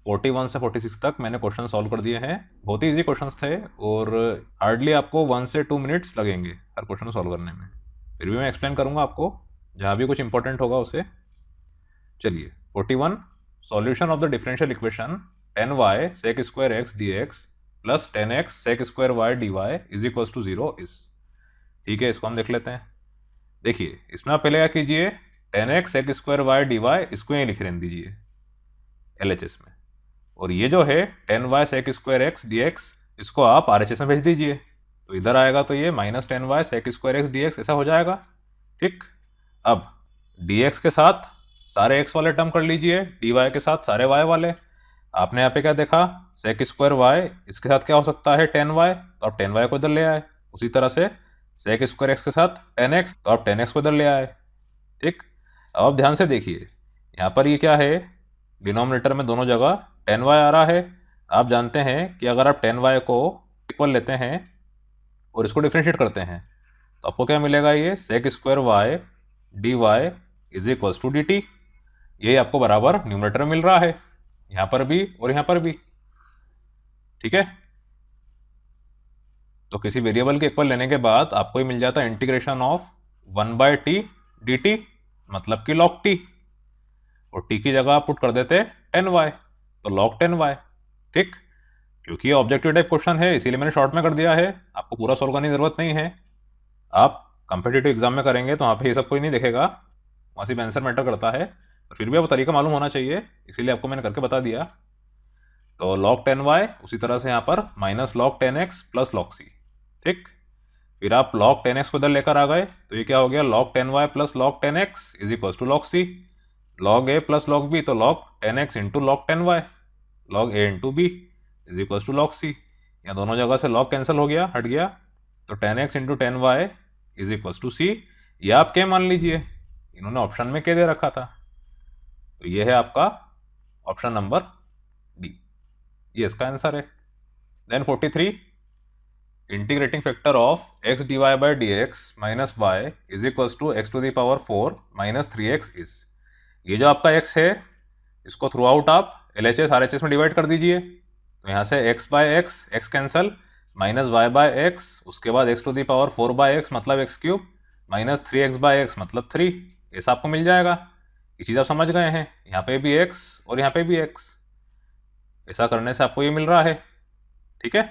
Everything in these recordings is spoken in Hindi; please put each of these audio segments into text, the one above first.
41 से 46 तक मैंने क्वेश्चन सॉल्व कर दिए हैं। बहुत ही ईजी क्वेश्चंस थे और हार्डली आपको 1 से 2 मिनट्स लगेंगे हर क्वेश्चन सॉल्व करने में। फिर भी मैं एक्सप्लेन करूंगा आपको जहाँ भी कुछ इंपॉर्टेंट होगा उसे। चलिए 41, solution of the differential equation 10y sec square x dx प्लस 10x sec square y dy is equal to 0 is. ठीक है, इसको हम देख लेते हैं। देखिए इसमें आप पहले क्या कीजिए, 10x sec square y dy इसको यहीं लिख रहने दीजिए LHS में, और ये जो है 10y sec square x dx इसको आप RHS में भेज दीजिए। तो इधर आएगा तो ये minus 10y sec square x dx ऐसा हो जाएगा। ठीक, अब dx के साथ सारे x वाले टर्म कर लीजिए, dy के साथ सारे y वाले। आपने यहाँ पे क्या देखा, sec स्क्वायर y इसके साथ क्या हो सकता है 10y, तो आप 10y को इधर ले आए। उसी तरह से sec स्क्वायर x के साथ 10x, तो आप 10x को इधर ले आए। ठीक, अब ध्यान से देखिए यहाँ पर ये क्या है, डिनोमिनेटर में दोनों जगह 10y आ रहा है। आप जानते हैं कि अगर आप 10y को इक्वल लेते हैं और इसको डिफ्रेंशिएट करते हैं तो आपको क्या मिलेगा, ये sec square y dy is equal to dt। यही आपको बराबर न्यूमरेटर में मिल रहा है, यहाँ पर भी और यहाँ पर भी। ठीक है, तो किसी वेरिएबल के इक्वल लेने के बाद आपको ये मिल जाता है इंटीग्रेशन ऑफ 1/t dt, मतलब कि log t, और t की जगह आप पुट कर देते 10y, तो log 10y। ठीक, क्योंकि ये ऑब्जेक्टिव टाइप क्वेश्चन है इसीलिए मैंने शॉर्ट में कर दिया है, आपको पूरा सॉल्व करने की जरूरत नहीं है। आप कंपेटिटिव एग्जाम में करेंगे तो वहाँ पे ये सब कोई नहीं देखेगा, वहाँ सिर्फ आंसर मैटर करता है। और फिर भी आपको तरीका मालूम होना चाहिए, इसीलिए आपको मैंने करके बता दिया। तो log 10y, उसी तरह से यहाँ पर minus log 10x plus log c। ठीक, फिर आप log 10x को इधर लेकर आ गए तो ये क्या हो गया, log 10y plus log 10x is equal to log c। log a plus log b, तो log 10x into log 10y, log a into b is equal to log c। यहाँ दोनों जगह से log कैंसिल हो गया, हट गया, तो 10x into 10y is equal to c। ये आप क्या मान लीजिए, इन्होंने ऑप्शन में क्या दे रखा था, तो ये है आपका ऑप्शन नंबर डी, ये इसका आंसर है। Then 43, integrating factor of x dy by d x minus y is equal to x to the power 4 minus 3x is. ये जो आपका x है इसको थ्रू आउट आप LHS RHS में डिवाइड कर दीजिए। तो यहाँ से x by x cancel, minus y by x, उसके बाद x to the power 4 by x मतलब x cube, minus 3x by x मतलब 3, ऐसा आपको मिल जाएगा। ये चीज़ आप समझ गए हैं, यहाँ पे भी x और यहाँ पे भी x, ऐसा करने से आपको ये मिल रहा है। ठीक है,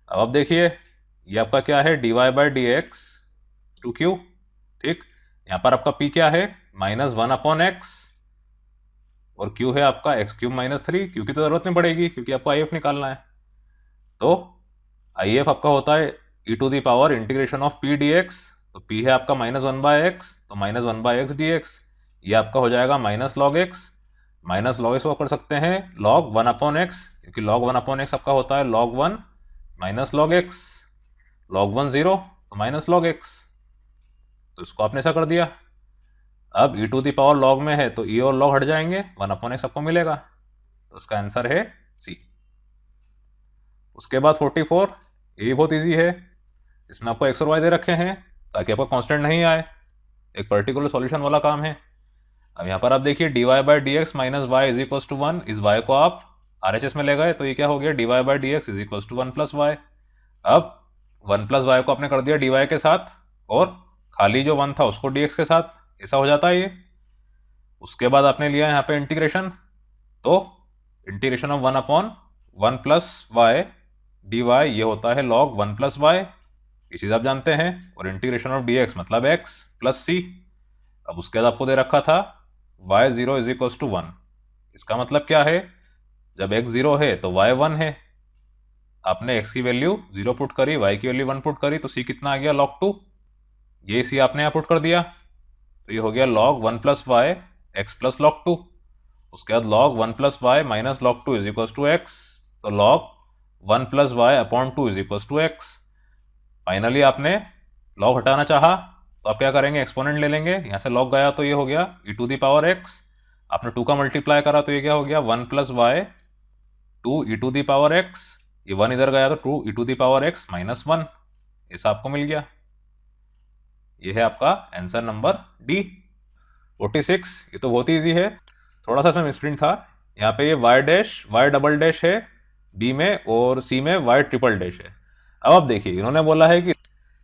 अब आप देखिए ये आपका क्या है, dy by d x to q. ठीक, यहाँ पर आपका p क्या है, माइनस 1 अपॉन एक्स, और q है आपका x क्यूब माइनस 3। क्यू की तो जरूरत नहीं पड़ेगी क्योंकि आपको IF निकालना है। तो IF आपका होता है e to the power integration of p dx, तो p है आपका माइनस 1 बाय एक्स, तो माइनस 1 बाय एक्स dx, ये आपका हो जाएगा minus log x. Minus log x को कर सकते हैं log 1 अपॉन एक्स, क्योंकि log 1 अपॉन एक्स आपका होता है log 1 minus log x, log 1 0, तो माइनस लॉग एक्स, तो इसको आपने ऐसा कर दिया। अब e to the power log में है तो e और log हट जाएंगे, 1 अपॉन एक्स आपको मिलेगा, तो इसका आंसर है सी। उसके बाद 44, ये भी बहुत ईजी है, इसमें आपको एक्स और वाई दे रखे हैं ताकि आपको कांस्टेंट नहीं आए, एक पर्टिकुलर सॉल्यूशन वाला काम है। अब यहाँ पर आप देखिए dy by d x minus y is equal to 1, इस y को आप RHS में ले गए तो ये क्या हो गया, dy by d x is equal to 1 plus y. अब 1 प्लस वाई को आपने कर दिया dy के साथ, और खाली जो 1 था उसको dx के साथ, ऐसा हो जाता है ये। उसके बाद आपने लिया यहाँ पे इंटीग्रेशन, तो integration of 1 upon 1 plus y dy ये होता है log 1 प्लस वाई, ये चीज़ आप जानते हैं, और इंटीग्रेशन ऑफ dx मतलब x प्लस c। अब उसके बाद आपको दे रखा था y0 इज इक्वल टू 1, इसका मतलब क्या है, जब x 0 है तो y 1 है। आपने x की वैल्यू 0 पुट करी, y की वैल्यू 1 पुट करी, तो c कितना आ गया log 2, ये c आपने यहाँ पुट कर दिया, तो ये हो गया log 1 plus y x plus log 2। उसके बाद log 1 plus y minus log 2 is equal to x, तो log 1 plus y upon 2 is equal to x. Finally आपने log हटाना चाहा तो आप क्या करेंगे, एक्सपोनेंट ले लेंगे, यहाँ से log गया तो ये हो गया e to the power x, आपने 2 का मल्टीप्लाई करा तो ये क्या हो गया 1 plus y 2 e to the power x, ये 1 इधर गया तो 2 e to the power x minus 1, ऐसा आपको मिल गया। ये है आपका आंसर नंबर डी। 46, ये तो बहुत ईजी है, थोड़ा सा इसमें मिसप्रिंट था, यहाँ पे ये y dash y double dash है बी में और सी में वाई ट्रिपल डैश है। अब आप देखिए इन्होंने बोला है कि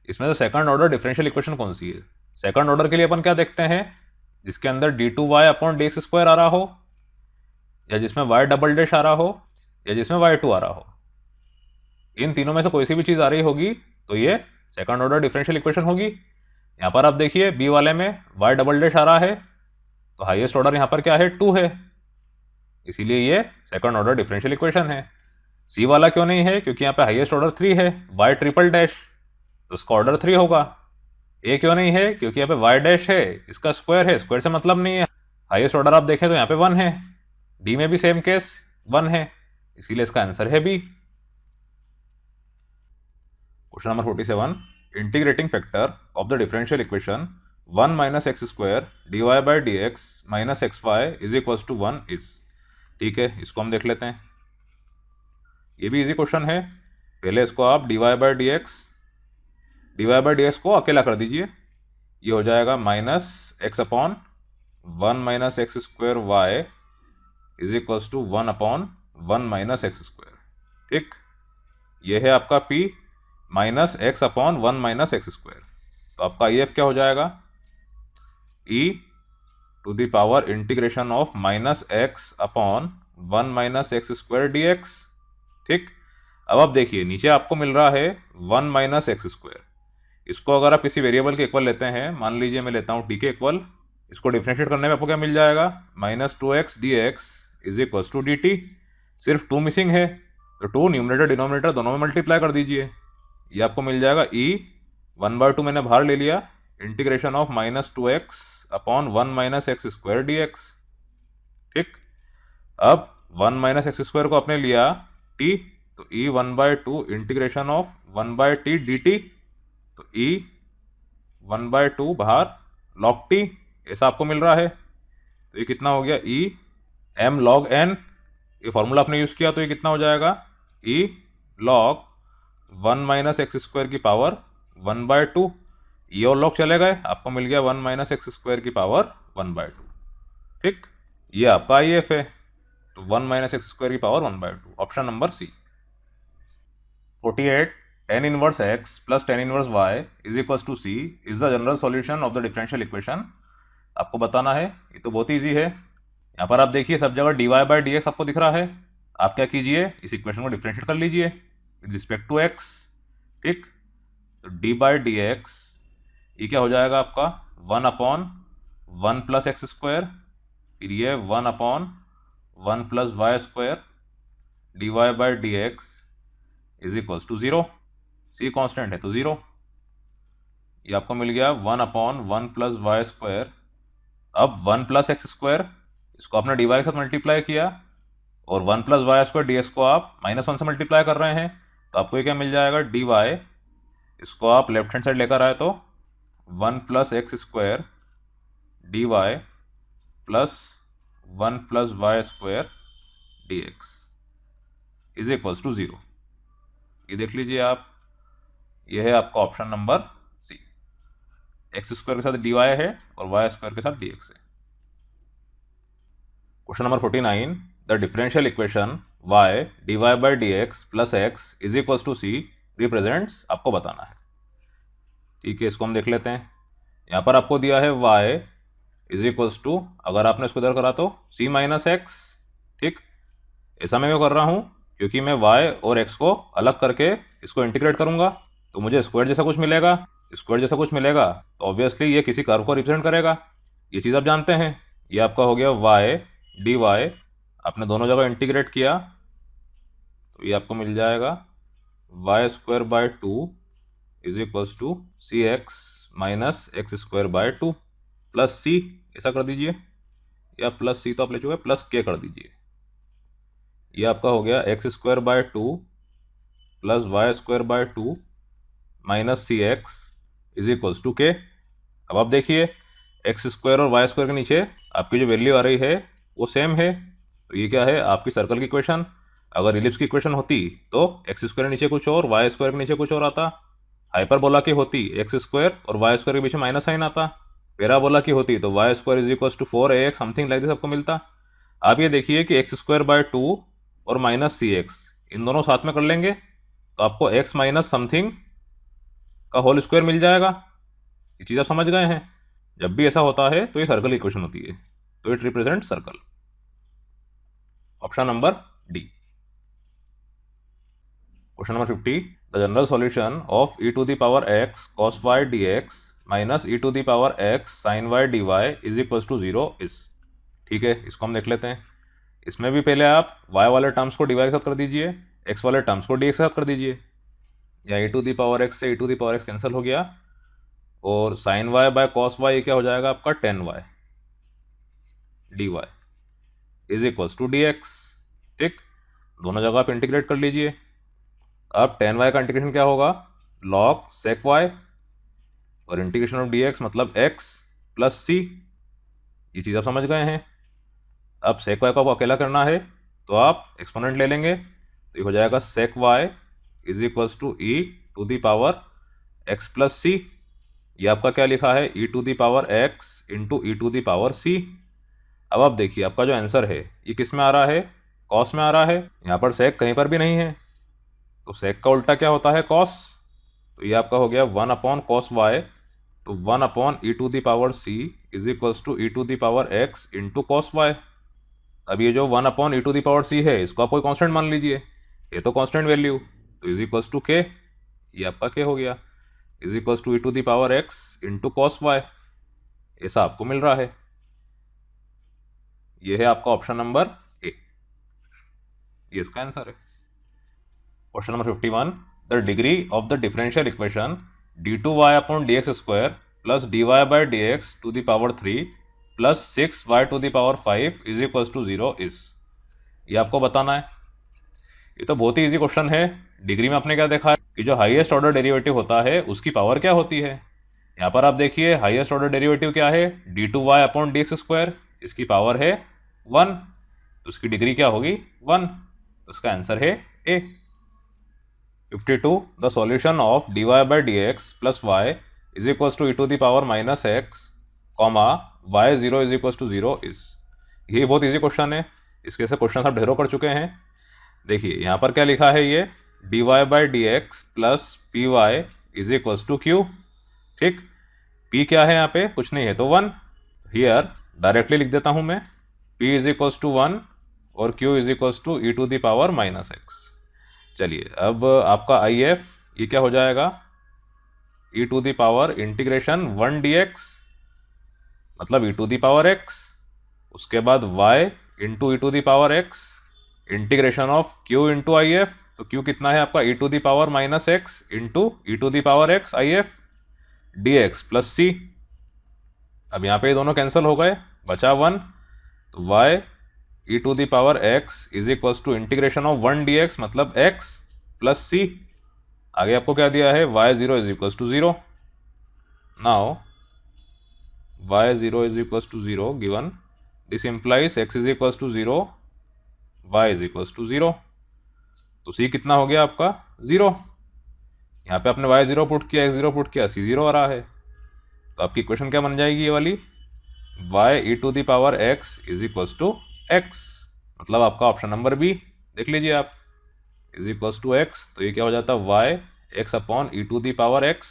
इसमें से सेकंड ऑर्डर डिफरेंशियल इक्वेशन कौन सी है। सेकंड ऑर्डर के लिए अपन क्या देखते हैं, जिसके अंदर D two Y upon D X square आ रहा हो, या जिसमें वाई डबल डैश आ रहा हो, या जिसमें वाई टू आ रहा हो। इन तीनों में से कोई सी भी चीज़ आ रही होगी तो ये सेकंड ऑर्डर डिफरेंशियल इक्वेशन होगी। यहाँ पर आप देखिए बी वाले में वाई डबल डैश आ रहा है, तो हाईएस्ट ऑर्डर यहाँ पर क्या है, 2 है, इसीलिए ये सेकंड ऑर्डर डिफरेंशियल इक्वेशन है। सी वाला क्यों नहीं है, क्योंकि यहाँ पे हाईएस्ट ऑर्डर 3 है, वाई ट्रिपल डैश, तो उसका ऑर्डर 3 होगा। ए क्यों नहीं है, क्योंकि यहाँ पे वाई डैश है, इसका स्क्वायर है, स्क्वायर से मतलब नहीं है, हाईएस्ट ऑर्डर आप देखें तो यहाँ पे 1 है। डी में भी सेम केस 1 है, इसीलिए इसका आंसर है B. Question number 47, integrating factor of the differential equation 1 minus x square d y by d x minus x y is equal to 1 is. ठीक है, इसको हम देख लेते हैं। ये भी इजी क्वेश्चन है। पहले इसको आप d y by d x को अकेला कर दीजिए, ये हो जाएगा minus x upon 1 minus x square y is equal to 1 upon 1 minus x square. ठीक, ये है आपका p minus x upon 1 minus x square. तो आपका ई एफ क्या हो जाएगा, e to the power integration of minus x upon 1 minus x square d x. ठीक, अब आप देखिए नीचे आपको मिल रहा है 1 माइनस एक्स स्क्वायर। इसको अगर आप किसी वेरिएबल के इक्वल लेते हैं, मान लीजिए मैं लेता हूँ टी के इक्वल, इसको डिफ्रेंशिएट करने में आपको क्या मिल जाएगा, minus 2x dx is equal to d t. सिर्फ 2 मिसिंग है, तो 2 न्यूमरेटर डिनोमिनेटर दोनों में मल्टीप्लाई कर दीजिए, ये आपको मिल जाएगा e 1/2 मैंने बाहर ले लिया, integration of minus 2x upon 1 minus x square d x. ठीक, अब 1 माइनस एक्स स्क्वायर को आपने लिया t, तो e 1/2 integration of 1/t dt, तो e 1/2 बाहर log t, ऐसा आपको मिल रहा है। तो ये कितना हो गया, e m log n, ये फॉर्मूला आपने यूज़ किया तो ये कितना हो जाएगा, e log 1 minus x square की पावर 1/2, ये और लॉग चले गए, आपको मिल गया 1 माइनस एक्स स्क्वायर की पावर 1/2। ठीक, ये आपका आई एफ है, तो 1 माइनस एक्स स्क्वायर की power 1/2, option number C. 48, tan inverse x plus tan inverse y is equal to c is the general solution of the differential equation. आपको बताना है, ये तो बहुत ईजी है। यहाँ पर आप देखिए सब जगह d y by d x आपको दिख रहा है, आप क्या कीजिए, इस इक्वेशन को डिफरेंशिएट कर लीजिए विद रिस्पेक्ट टू x। ठीक, तो डी बाई डी एक्स ये क्या हो जाएगा आपका 1 अपॉन 1 प्लस एक्स स्क्वायर, फिर ये 1 upon 1 plus y square d y by d x is equals to 0, c constant है तो 0। ये आपको मिल गया 1 अपॉन 1 प्लस वाई स्क्वायर। अब 1 प्लस एक्स स्क्वायर, इसको आपने डी वाई के साथ मल्टीप्लाई किया, और 1 plus y square d x को आप -1 से मल्टीप्लाई कर रहे हैं, तो आपको ये क्या मिल जाएगा, डी वाई, इसको आप लेफ्ट हैंड साइड लेकर आए तो 1 plus x square d y plus 1 plus y square d x is equals to 0। ये देख लीजिए आप, ये है आपका option number C, x square के साथ डी वाई है और वाई स्क्वायर के साथ डी एक्स है। Question number 49, the differential equation y dy by d x plus x is equals to c represents, आपको बताना है। ठीक है, इसको हम देख लेते हैं। यहाँ पर आपको दिया है y इज इक्वल्स टू, अगर आपने इसको इधर करा तो c माइनस एक्स। ठीक, ऐसा मैं क्यों कर रहा हूँ, क्योंकि मैं y और x को अलग करके इसको इंटीग्रेट करूँगा, तो मुझे स्क्वायर जैसा कुछ मिलेगा। स्क्वायर जैसा कुछ मिलेगा तो ऑब्वियसली ये किसी कर्व को रिप्रेजेंट करेगा, ये चीज़ आप जानते हैं। ये आपका हो गया y डी वाई, आपने दोनों जगह इंटीग्रेट किया, तो ये आपको मिल जाएगा Y square by 2 is equals to C X minus x square by 2 plus C, ऐसा कर दीजिए, या प्लस सी तो आप ले चुके, प्लस के कर दीजिए। ये आपका हो गया x square by 2 plus y square by 2 minus c x is equals to k. अब आप देखिए एक्स स्क्वायर और वाई स्क्वायर के नीचे आपकी जो वैल्यू आ रही है वो सेम है, तो ये क्या है, आपकी सर्कल की इक्वेशन। अगर इलिप्स की इक्वेशन होती तो एक्स स्क्वायर के नीचे कुछ और, वाई स्क्वायर के नीचे कुछ और आता। हाइपरबोला की होती एक्स स्क्वायर और वाई स्क्वायर के बीच में माइनस साइन आता। पैराबोला की होती तो y square is equal to 4ax something like this आपको मिलता। आप ये देखिए कि एक्स स्क्वायर बाय 2 और माइनस सी एक्स इन दोनों साथ में कर लेंगे तो आपको एक्स माइनस समथिंग का होल स्क्वायर मिल जाएगा। ये चीज़ आप समझ गए हैं। जब भी ऐसा होता है तो ये सर्कल इक्वेशन होती है, तो it represent circle. Option number D. Question number 50, the general solution of e to the power x cos y dx minus e to the power x sin y dy is equal to 0 is. ठीक है, इसको हम देख लेते हैं। इसमें भी पहले आप y वाले टर्म्स को dy के साथ कर दीजिए, x वाले टर्म्स को dx के साथ कर दीजिए। या e to the power x से e to the power x cancel हो गया, और sin y by cos y क्या हो जाएगा आपका 10y dy is equal to dx। ठीक, दोनों जगह आप इंटीग्रेट कर लीजिए। अब 10y का इंटीग्रेशन क्या होगा, log sec y, और इंटीग्रेशन ऑफ dx मतलब x प्लस c। ये चीज़ आप समझ गए हैं। अब sec y को आपको अकेला करना है तो आप एक्सपोनेंट ले लेंगे, तो ये हो जाएगा sec y is equal to e to the power x plus c। ये आपका क्या लिखा है, e to the power x into e to the power c। अब आप देखिए आपका जो आंसर है ये किस में आ रहा है, कॉस में आ रहा है। यहाँ पर sec कहीं पर भी नहीं है, तो sec का उल्टा क्या होता है, cos। तो ये आपका हो गया 1 अपॉन कॉस वाई, तो 1 upon e to the power c is equals to e to the power x into cos y. अब ये जो 1 upon e to the power c है इसको आप कोई कांस्टेंट मान लीजिए, ये तो कांस्टेंट वैल्यू, तो इज इक्वल्स टू k। ये आपका k हो गया, is equals to e to the power x into cos y. ऐसा आपको मिल रहा है। ये है आपका ऑप्शन नंबर ए, ये इसका आंसर है। Question number 51, the degree of the differential equation d2y upon dx square plus dy by dx to the power 3 plus 6y to the power 5 is equals to 0 is. ये आपको बताना है। ये तो बहुत ही इजी क्वेश्चन है। डिग्री में आपने क्या देखा है कि जो हाईएस्ट ऑर्डर डेरिवेटिव होता है उसकी पावर क्या होती है। यहाँ पर आप देखिए हाईएस्ट ऑर्डर डेरिवेटिव क्या है, d2y अपॉन dx स्क्वायर, इसकी पावर है 1, तो उसकी डिग्री क्या होगी 1, तो उसका आंसर है A. 52, the solution of dy by dx plus y is equal to e to the power minus x comma y zero is equal to 0 is. ये बहुत इजी क्वेश्चन है, इसके से क्वेश्चन आप ढेरों कर चुके हैं। देखिए यहाँ पर क्या लिखा है, ये dy by dx plus p y is equal to q. ठीक, p क्या है यहाँ पे, कुछ नहीं है तो 1। हियर डायरेक्टली लिख देता हूँ मैं, p इज इक्वल टू 1 और q is equal to e to the power minus x. चलिए अब आपका IF ये क्या हो जाएगा, e to the power integration 1 dx मतलब e to the power x, उसके बाद y into e to the power x integration of q into IF, तो q कितना है आपका e to the power minus x into e to the power x IF dx plus c। अब यहाँ पे दोनों कैंसिल हो गए, बचा 1, तो y e to the power x is equal to integration of 1 dx मतलब x प्लस c। आगे आपको क्या दिया है, y0 is equal to 0। Now y0 is equal to 0 given, this implies x is equal to 0, y is equal to 0, तो c कितना हो गया आपका 0। यहाँ पे आपने y0 पुट किया, x0 पुट किया, c0 आ रहा है, तो आपकी इक्वेशन क्या बन जाएगी ये वाली, y e to the power x is equal to x, मतलब आपका ऑप्शन नंबर बी देख लीजिए आप, इज इक्वल टू x। तो ये क्या हो जाता है, y x upon e to the power x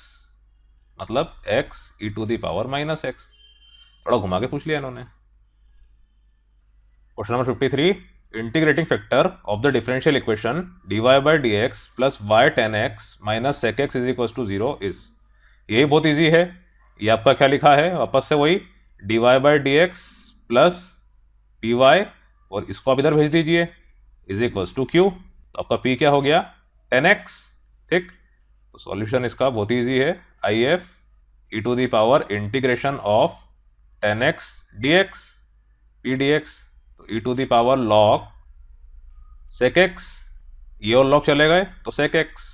मतलब x e to the power minus x. थोड़ा घुमा के पूछ लिया इन्होंने। Question number 53, integrating factor of the differential equation dy by dx plus y tan x minus sec x is equal to 0 is. यही बहुत ईजी है। ये आपका क्या लिखा है, वापस से वही dy by dx plus p y, और इसको आप इधर भेज दीजिए, इज इक्वल टू क्यू, तो आपका p क्या हो गया 10x। ठीक, तो सॉल्यूशन इसका बहुत ईजी है, IF e to the power integration of 10x dx p dx, तो e to the power log sec x, ये और log चले गए तो sec x,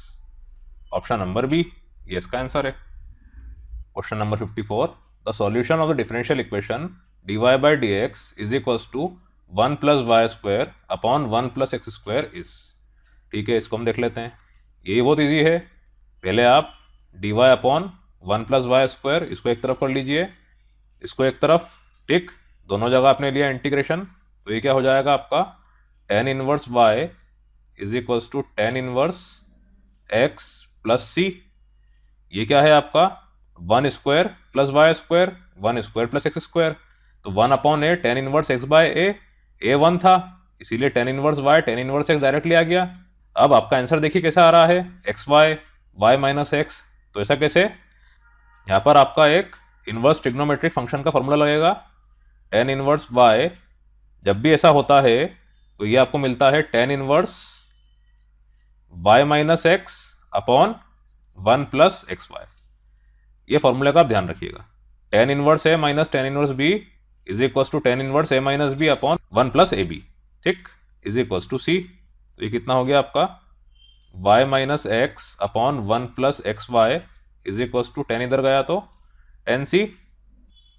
option number B ये इसका आंसर है। Question number 54, the solution of the differential equation dy by dx is equals to 1 plus y square upon 1 plus x square is. ठीक है, इसको हम देख लेते हैं। ये बहुत इजी है। पहले आप dy upon 1 plus y square, इसको एक तरफ कर लीजिए, इसको एक तरफ। ठीक, दोनों जगह आपने लिया इंटीग्रेशन, तो ये क्या हो जाएगा आपका tan inverse y is equals to tan inverse x plus c. ये क्या है आपका 1 square plus y square, 1 square plus x square. तो 1 upon a tan inverse x by a 1 था, इसीलिए tan inverse y tan inverse x directly आ गया। अब आपका आंसर देखिए कैसा आ रहा है, x y y minus x. तो ऐसा कैसे, यहाँ पर आपका एक इनवर्स ट्रिग्नोमेट्रिक फंक्शन का फॉर्मूला लगेगा, tan इनवर्स y। जब भी ऐसा होता है तो ये आपको मिलता है tan inverse y minus x upon 1 plus x y. ये फॉर्मूले का आप ध्यान रखिएगा, tan inverse a minus tan inverse b is equals to tan inverse a minus b upon 1 plus a b, ठीक, इज इक्वल्स टू c। तो ये कितना हो गया आपका y minus x upon 1 plus x y is equals to tan इधर गया तो tan c।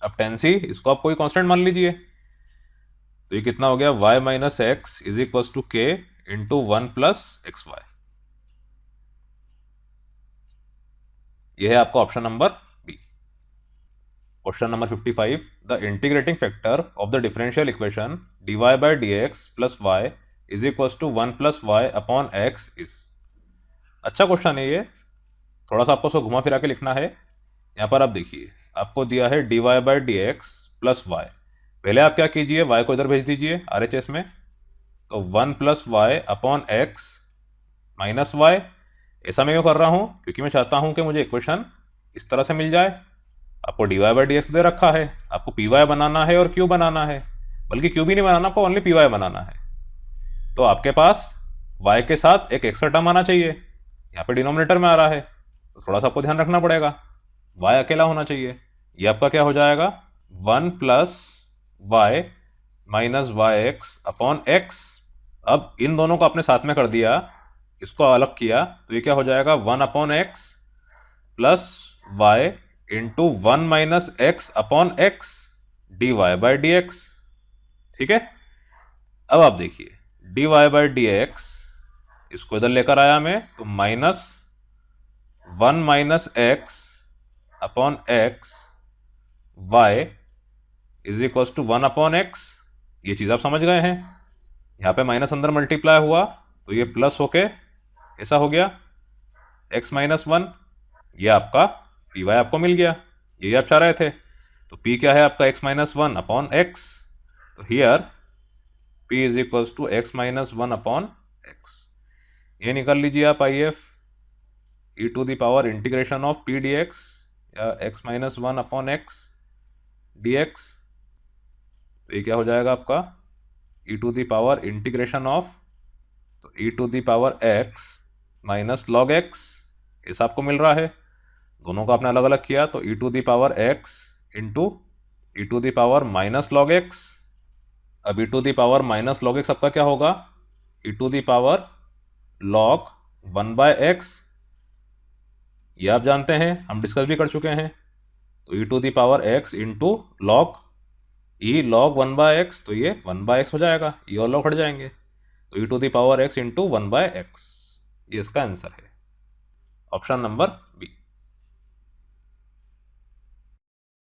अब tan c इसको आप कोई कांस्टेंट मान लीजिए, तो ये कितना हो गया y minus x is equals to k into 1 plus x y. यह है आपका option number B. Question number 55, the integrating factor of the differential equation dy by dx plus y is equals to 1 plus y upon x is. अच्छा क्वेश्चन है ये, थोड़ा सा आपको उसको घुमा फिरा के लिखना है। यहाँ पर आप देखिए आपको दिया है dy by dx plus y। पहले आप क्या कीजिए, y को इधर भेज दीजिए RHS में, तो 1 plus y upon x minus y। ऐसा मैं क्यों कर रहा हूँ, क्योंकि मैं चाहता हूँ कि मुझे इक्वेशन इस तरह से मिल जाए। आपको dy बाई डी एक्स दे रखा है, आपको पी वाई बनाना है और क्यू बनाना है, बल्कि क्यू भी नहीं बनाना, आपको ओनली पी वाई बनाना है। तो आपके पास y के साथ एक एक्स्ट्रा टर्म आना चाहिए, यहाँ पे डिनोमिनेटर में आ रहा है, तो थोड़ा सा आपको ध्यान रखना पड़ेगा, y अकेला होना चाहिए। ये आपका क्या हो जाएगा 1 plus y minus y x upon x. अब इन दोनों को आपने साथ में कर दिया, इसको अलग किया, तो ये क्या हो जाएगा 1 upon x plus y into 1 minus x upon x d y by d x, ठीक है। अब आप देखिए d y by d x, इसको इधर लेकर आया मैं, तो minus 1 minus x upon x y is equal to 1 upon x. ये चीज़ आप समझ गए हैं, यहाँ पे माइनस अंदर मल्टीप्लाई हुआ तो ये प्लस होके ऐसा हो गया x माइनस 1। ये आपका पी वाई आपको मिल गया, ये आप चाह रहे थे। तो p क्या है आपका x माइनस 1 अपॉन एक्स, तो here p is equal to x minus 1 upon x. ये निकाल लीजिए आप IF e to the power integration of p dx या x minus 1 upon x dx। तो ये क्या हो जाएगा आपका e to the power integration of, तो e to the power x minus log x, ऐसा आपको मिल रहा है। दोनों को आपने अलग अलग किया, तो e to the power x into e to the power minus log x। अब e to the power minus log x आपका क्या होगा, e to the power log 1 by x. ये आप जानते हैं, हम डिस्कस भी कर चुके हैं। तो e to the power x into log e log 1 by x, तो ये 1 बाय एक्स हो जाएगा, ये और लॉग हट जाएंगे, तो e to the power x into 1 by x. ये इसका आंसर है, ऑप्शन नंबर बी।